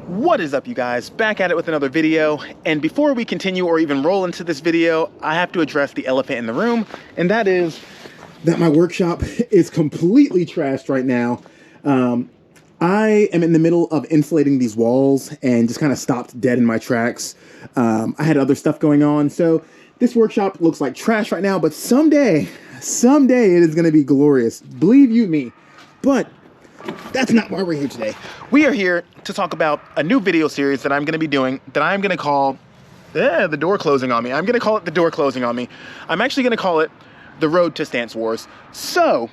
What is up, you guys? Back at it with another video, and before we continue or even roll into this video, I have to address the elephant in the room, and that is that my workshop is completely trashed right now. I am in the middle of insulating these walls and just kind of stopped dead in my tracks. I had other stuff going on, so this workshop looks like trash right now, but someday it is going to be glorious. Believe you me. But that's not why we're here today. We are here to talk about a new video series that I'm going to be doing that I'm going to call the door closing on me. I'm going to call it the door closing on me. I'm actually going to call it the road to Stance Wars. So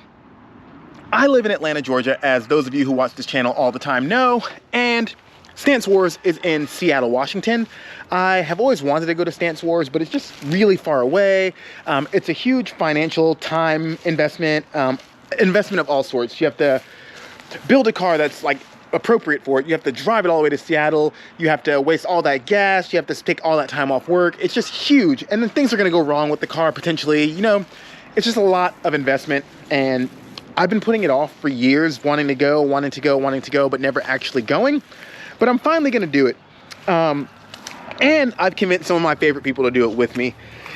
I live in Atlanta, Georgia, as those of you who watch this channel all the time know, and Stance Wars is in Seattle, Washington. I have always wanted to go to Stance Wars, but it's just really far away. It's a huge financial time investment, investment of all sorts. You have to build a car that's like appropriate for it. You have to drive it all the way to Seattle. You have to waste all that gas. You have to take all that time off work. It's just huge. And then things are going to go wrong with the car potentially. You know, it's just a lot of investment. And I've been putting it off for years, wanting to go, but never actually going. But I'm finally going to do it. And I've convinced some of my favorite people to do it with me.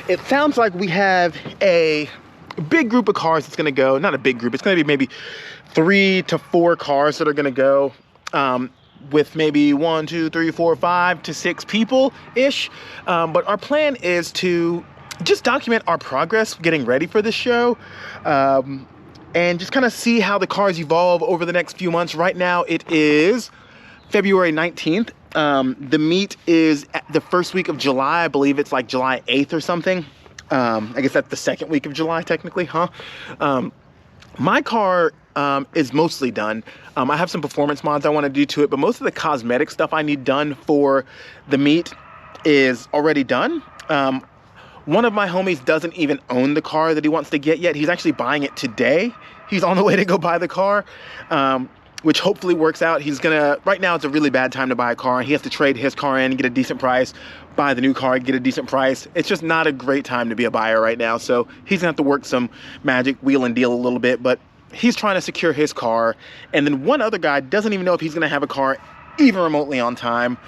It sounds like we have a big group of cars that's going to go. Not a big group. It's going to be maybe 3 to 4 cars that are going to go, with maybe 1, 2, 3, 4, 5 to 6 people-ish. But our plan is to just document our progress getting ready for this show, and just kind of see how the cars evolve over the next few months. Right now, it is February 19th. The meet is at the first week of July. I believe it's like July 8th or something. I guess that's the second week of July, technically, huh? My car is mostly done. I have some performance mods I want to do to it, but most of the cosmetic stuff I need done for the meet is already done. One of my homies doesn't even own the car that he wants to get yet. He's actually buying it today. He's on the way to go buy the car, which hopefully works out. He's gonna, right now it's a really bad time to buy a car, and he has to trade his car in and get a decent price, buy the new car, get a decent price. It's just not a great time to be a buyer right now. So he's gonna have to work some magic, wheel and deal a little bit, but he's trying to secure his car. And then one other guy doesn't even know if he's gonna have a car even remotely on time.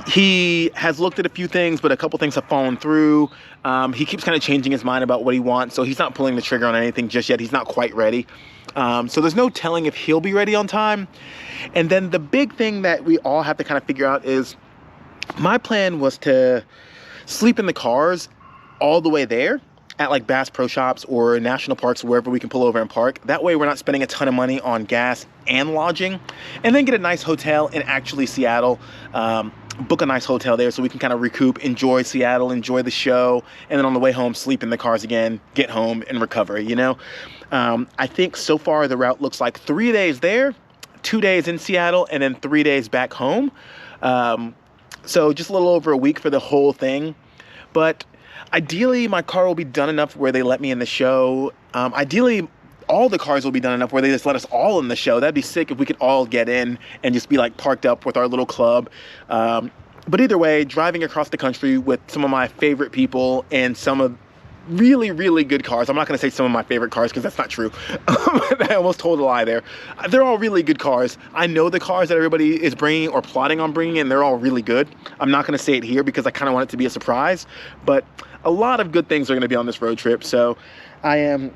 He has looked at a few things, but a couple things have fallen through. He keeps kind of changing his mind about what he wants, so he's not pulling the trigger on anything just yet. He's not quite ready. So there's no telling if he'll be ready on time. And then the big thing that we all have to kind of figure out is, my plan was to sleep in the cars all the way there at like Bass Pro Shops or national parks, wherever we can pull over and park. That way we're not spending a ton of money on gas and lodging, and then get a nice hotel in actually Seattle. Book a nice hotel there so we can kind of recoup, enjoy Seattle, enjoy the show, and then on the way home, sleep in the cars again, get home and recover, you know? I think so far the route looks like 3 days there, 2 days in Seattle, and then 3 days back home. So just a little over a week for the whole thing. But ideally, my car will be done enough where they let me in the show. Ideally, all the cars will be done enough where they just let us all in the show. That'd be sick if we could all get in and just be like parked up with our little club. But either way, driving across the country with some of my favorite people and some of really, really good cars. I'm not going to say some of my favorite cars because that's not true. I almost told a lie there. They're all really good cars. I know the cars that everybody is bringing or plotting on bringing, and they're all really good. I'm not going to say it here because I kind of want it to be a surprise. But a lot of good things are going to be on this road trip. So I am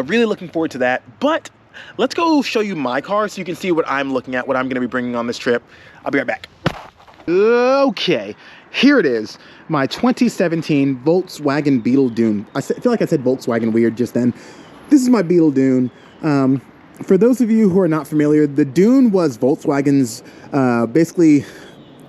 really looking forward to that. But let's go show you my car so you can see what I'm looking at, what I'm going to be bringing on this trip. I'll be right back. Okay, here it is. My 2017 Volkswagen Beetle Dune. I feel like I said Volkswagen weird just then. This is my Beetle Dune. For those of you who are not familiar, the Dune was Volkswagen's, basically,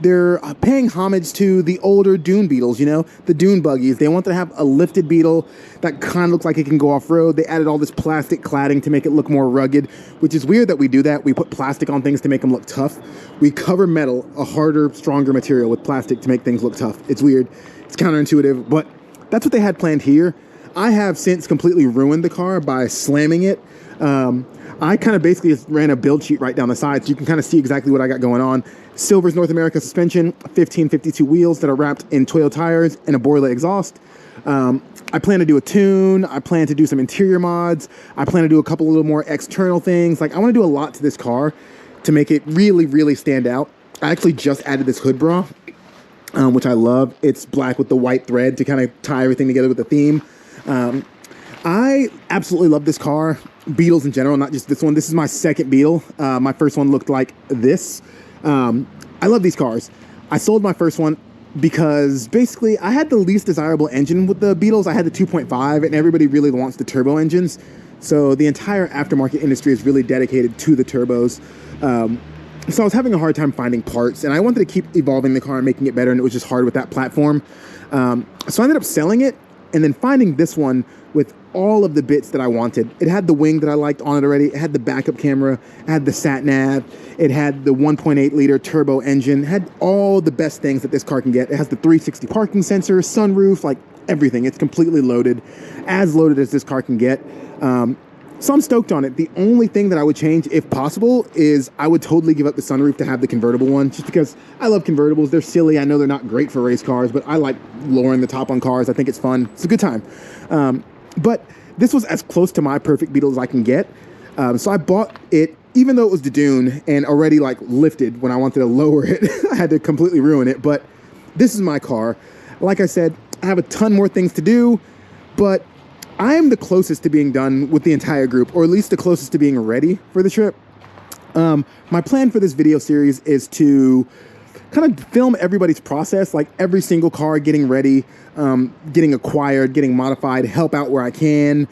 they're paying homage to the older Dune Beetles, you know, the Dune buggies. They wanted to have a lifted Beetle that kind of looks like it can go off-road. They added all this plastic cladding to make it look more rugged, which is weird that we do that. We put plastic on things to make them look tough. We cover metal, a harder, stronger material, with plastic to make things look tough. It's weird. It's counterintuitive, but that's what they had planned here. I have since completely ruined the car by slamming it. I kind of basically just ran a build sheet right down the side, so you can kind of see exactly what I got going on. Silver's North America suspension, 1552 wheels that are wrapped in Toyo tires and a Borla exhaust. I plan to do a tune. I plan to do some interior mods. I plan to do a couple little more external things. Like, I want to do a lot to this car to make it really, really stand out. I actually just added this hood bra, which I love. It's black with the white thread to kind of tie everything together with the theme. I absolutely love this car. Beetles in general, not just this one. This is my second Beetle. My first one looked like this. I love these cars. I sold my first one because basically I had the least desirable engine with the Beetles. I had the 2.5 and everybody really wants the turbo engines. So the entire aftermarket industry is really dedicated to the turbos. So I was having a hard time finding parts and I wanted to keep evolving the car and making it better, and it was just hard with that platform. So I ended up selling it and then finding this one with all of the bits that I wanted. It had the wing that I liked on it already. It had the backup camera. It had the sat nav. It had the 1.8 liter turbo engine. It had all the best things that this car can get. It has the 360 parking sensor, sunroof, like everything. It's completely loaded as this car can get. So I'm stoked on it. The only thing that I would change, if possible, is I would totally give up the sunroof to have the convertible one, just because I love convertibles. They're silly. I know they're not great for race cars, but I like lowering the top on cars. I think it's fun. It's a good time. But this was as close to my perfect Beetle as I can get. So I bought it, even though it was the Dune and already like lifted when I wanted to lower it. I had to completely ruin it. But this is my car. Like I said, I have a ton more things to do, but I am the closest to being done with the entire group, or at least the closest to being ready for the trip. My plan for this video series is to kind of film everybody's process, like every single car getting ready, getting acquired, getting modified, help out where I can.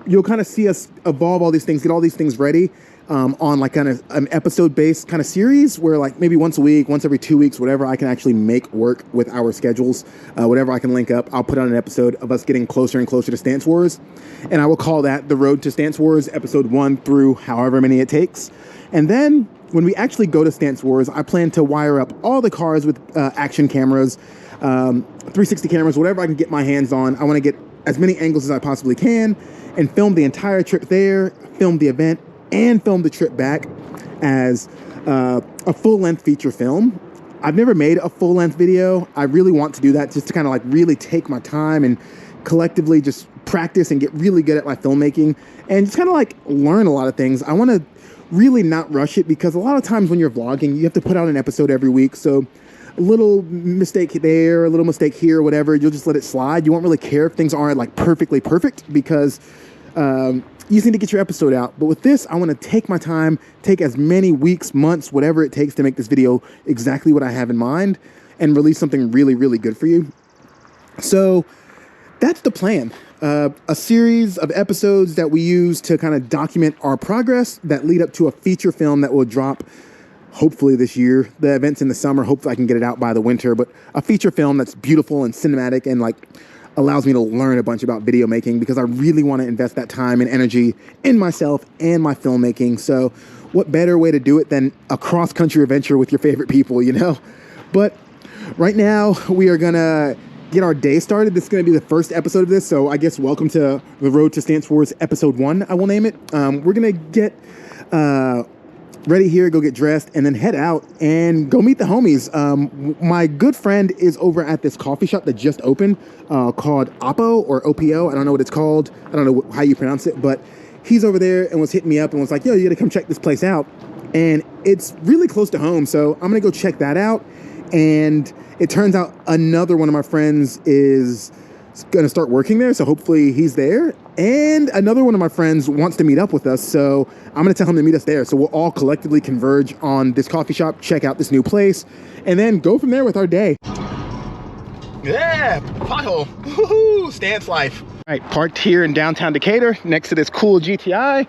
You'll kind of see us evolve all these things, get all these things ready on like kind of an episode-based kind of series where like maybe once a week, once every 2 weeks, whatever I can actually make work with our schedules, whatever I can link up, I'll put on an episode of us getting closer and closer to Stance Wars. And I will call that The Road to Stance Wars, episode 1 through however many it takes. And then when we actually go to Stance Wars, I plan to wire up all the cars with action cameras, 360 cameras, whatever I can get my hands on. I want to get as many angles as I possibly can and film the entire trip there, film the event, and film the trip back as a full-length feature film. I've never made a full-length video. I really want to do that, just to kind of like really take my time and collectively just practice and get really good at my filmmaking and just kind of like learn a lot of things. I want to really not rush it, because a lot of times when you're vlogging, you have to put out an episode every week. So a little mistake there, a little mistake here, whatever, you'll just let it slide. You won't really care if things aren't like perfectly perfect, because you just need to get your episode out. But with this, I want to take my time, take as many weeks, months, whatever it takes to make this video exactly what I have in mind and release something really, really good for you. So that's the plan. A series of episodes that we use to kind of document our progress that lead up to a feature film that will drop hopefully this year. The event's in the summer. Hopefully I can get it out by the winter, but a feature film that's beautiful and cinematic and like allows me to learn a bunch about video making, because I really want to invest that time and energy in myself and my filmmaking. So what better way to do it than a cross-country adventure with your favorite people, you know? But right now we are gonna get our day started. This is going to be the first episode of this, so I guess welcome to The Road to Stance Wars episode 1, I will name it. We're going to get ready here, go get dressed, and then head out and go meet the homies. My good friend is over at this coffee shop that just opened called Oppo or OPO. I don't know what it's called. I don't know how you pronounce it, but he's over there and was hitting me up and was like, yo, you got to come check this place out. And it's really close to home, so I'm going to go check that out. And it turns out another one of my friends is going to start working there, so hopefully he's there. And another one of my friends wants to meet up with us, so I'm going to tell him to meet us there. So we'll all collectively converge on this coffee shop, check out this new place, and then go from there with our day. Yeah, pothole. Woohoo, Stance life. All right, parked here in downtown Decatur next to this cool GTI.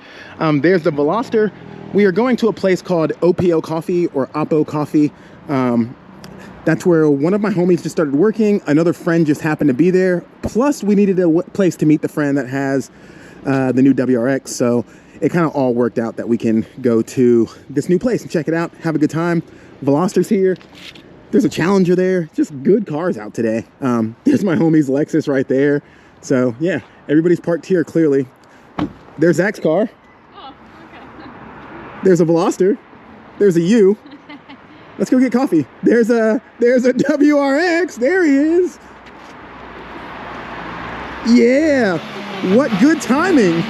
There's the Veloster. We are going to a place called OPO Coffee or Oppo Coffee. That's where one of my homies just started working. Another friend just happened to be there. Plus, we needed a place to meet the friend that has the new WRX. So it kind of all worked out that we can go to this new place and check it out, have a good time. Veloster's here. There's a Challenger there. Just good cars out today. There's my homie's Lexus right there. So yeah, everybody's parked here clearly. There's Zach's car. Oh, okay. There's a Veloster. There's a U. Let's go get coffee. There's a WRX. There he is. Yeah. What good timing.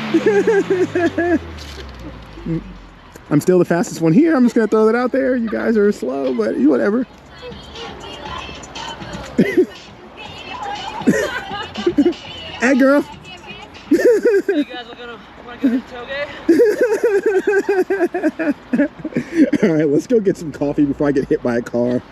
I'm still the fastest one here. I'm just gonna throw that out there. You guys are slow, but whatever. Hey, girl. You guys want to go to the tailgate? All right, let's go get some coffee before I get hit by a car.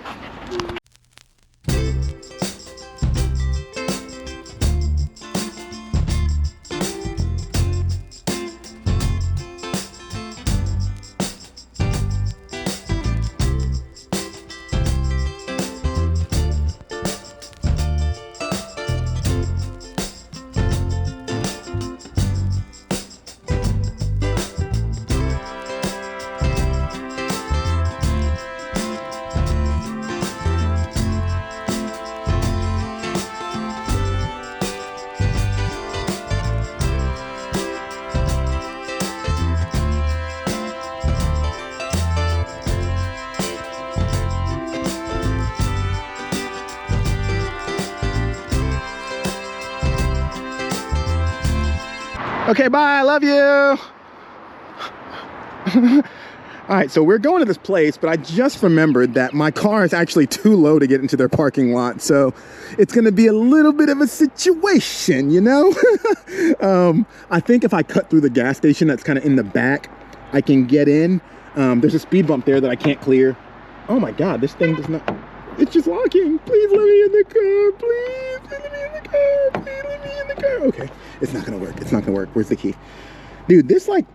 Okay, bye, love you. All right, so we're going to this place, but I just remembered that my car is actually too low to get into their parking lot. So it's gonna be a little bit of a situation, you know? I think if I cut through the gas station that's kind of in the back, I can get in. There's a speed bump there that I can't clear. Oh my God, this thing does not, it's just locking. Please let me in the car, please let me in the car, please let me in the car. Okay, it's not gonna work, it's not gonna work. Where's the key? Dude, this like,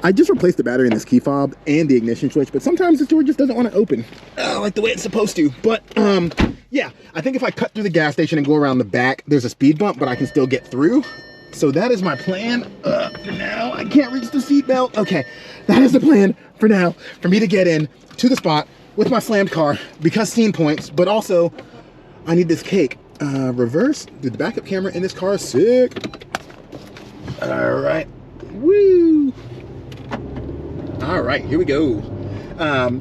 I just replaced the battery in this key fob and the ignition switch, but sometimes this door just doesn't want to open like the way it's supposed to. But yeah, I think if I cut through the gas station and go around the back, there's a speed bump, but I can still get through. So that is my plan for now. I can't reach the seatbelt. Okay, that is the plan for now, for me to get in to the spot with my slammed car because scene points, but also I need this cake. Reverse, dude, the backup camera in this car is sick. All right, woo. All right, here we go.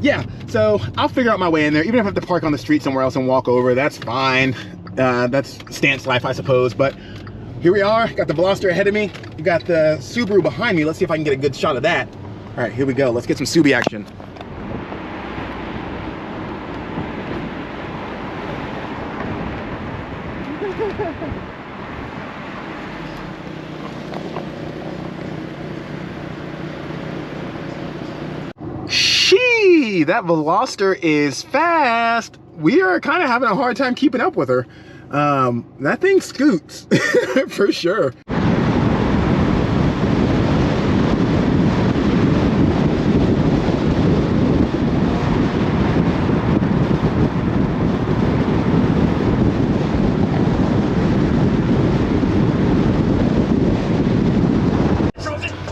Yeah, so I'll figure out my way in there. Even if I have to park on the street somewhere else and walk over, that's fine. That's stance life, I suppose. But here we are, got the Veloster ahead of me. You got the Subaru behind me. Let's see if I can get a good shot of that. All right, here we go. Let's get some Subi action. That Veloster is fast. We are kind of having a hard time keeping up with her. That thing scoots for sure.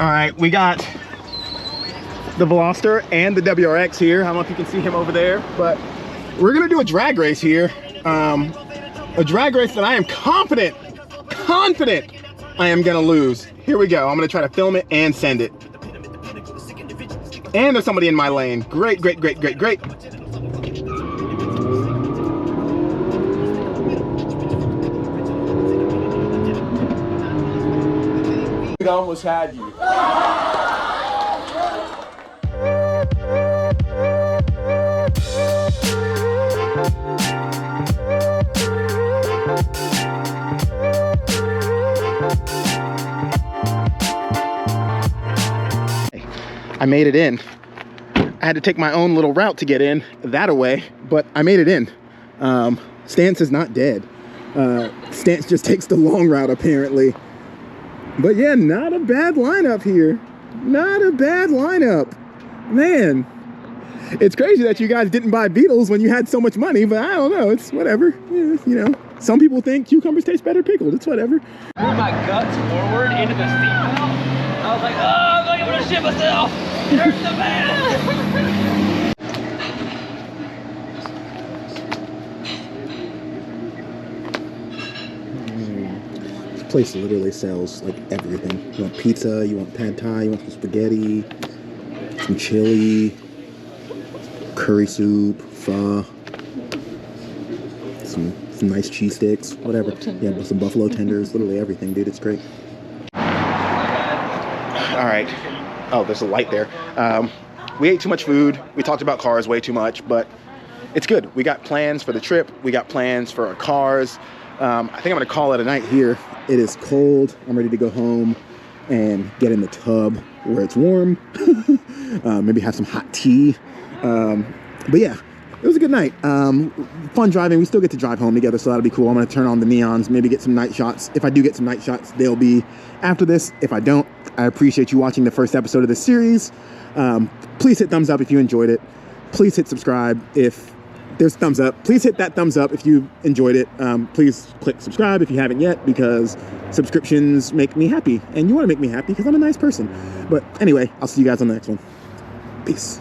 All right, we got the Veloster and the WRX here. I don't know if you can see him over there, but we're gonna do a drag race here. A drag race that I am confident I am gonna lose. Here we go. I'm gonna try to film it and send it. And there's somebody in my lane. Great, great, great, great, great. I almost had you. I made it in. I had to take my own little route to get in that away, but I made it in. Stance is not dead. Stance just takes the long route apparently. But yeah, not a bad lineup here. Not a bad lineup. Man, it's crazy that you guys didn't buy Beetles when you had so much money, but I don't know, it's whatever. Yeah, you know, some people think cucumbers taste better pickled, it's whatever. Moved my guts forward into the seatbelt. I was like, oh, I'm gonna shit myself. Hurts so bad. This place literally sells like everything. You want pizza, you want pad thai, you want some spaghetti, some chili, curry soup, pho, some nice cheese sticks, whatever. Yeah, some buffalo tenders, literally everything, dude. It's great. All right. Oh, there's a light there. We ate too much food. We talked about cars way too much, but it's good. We got plans for the trip. We got plans for our cars. I think I'm gonna call it a night here. It is cold. I'm ready to go home and get in the tub where it's warm. Maybe have some hot tea. But yeah, it was a good night. Fun driving. We still get to drive home together, so that'll be cool. I'm gonna turn on the neons, maybe get some night shots. If I do get some night shots, they'll be after this. If I don't, I appreciate you watching the first episode of this series. Please hit thumbs up if you enjoyed it. Please hit subscribe if there's thumbs up. Please hit that thumbs up if you enjoyed it. Please click subscribe if you haven't yet, because subscriptions make me happy, and you want to make me happy because I'm a nice person. But anyway, I'll see you guys on the next one. Peace.